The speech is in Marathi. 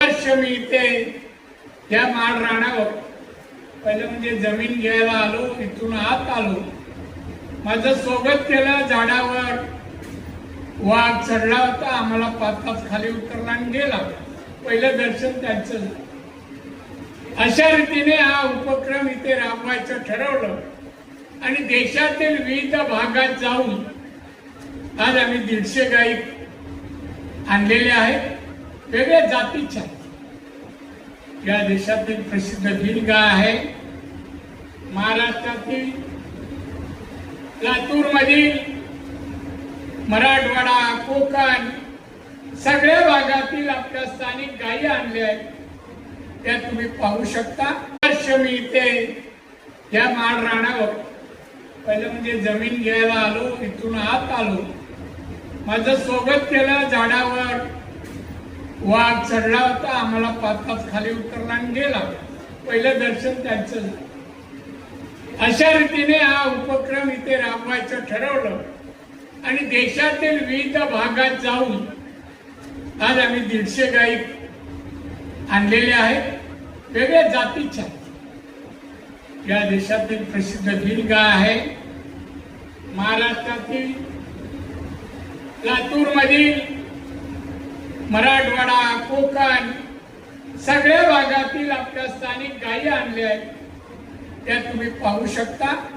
वर्ष मी इथे या माळ राणावर पहिलं म्हणजे जमीन घ्यायला आलो, इथून आत आलो. माझं स्वागत केलं. झाडावर वाघ चढला होता, आम्हाला पाच खाली उतरला आणि गेला. पहिलं दर्शन त्यांचं. अशा रीतीने हा उपक्रम इथे राबवायचं ठरवलं आणि देशातील विविध भागात जाऊन आज आम्ही 150 गायी आणलेल्या आहेत. वेगळ्या जातीच्या. या देशातील प्रसिद्ध गिर गाय आहे. महाराष्ट्रातील लातूर मधील, मराठवाडा, कोकण सगळ्या भागातील आपल्या स्थानिक गायी आणल्या आहेत. त्या तुम्ही पाहू शकता. वर्ष मी इथे या माळ राणावर पहिलं म्हणजे जमीन घ्यायला आलो, इथून आत आलो. माझं स्वागत केलं. झाडावर वाघ चढला होता, आम्हाला पाच खाली उतरला आणि गेला. पहिलं दर्शन त्यांचं. अशा रीतीने हा उपक्रम इथे राबवायचं ठरवलं आणि देशातील विविध भागात जाऊन आज आम्ही 150 गायी आणलेल्या आहेत. वेगळ्या जातीच्या. या देशातील प्रसिद्ध गिर गाय आहे. महाराष्ट्रातील लातूर मधील, मराठवाडा, कोकण सगळ्या भागातील आपल्या स्थानिक गायी आणल्या आहेत. त्या तुम्ही पाहू शकता.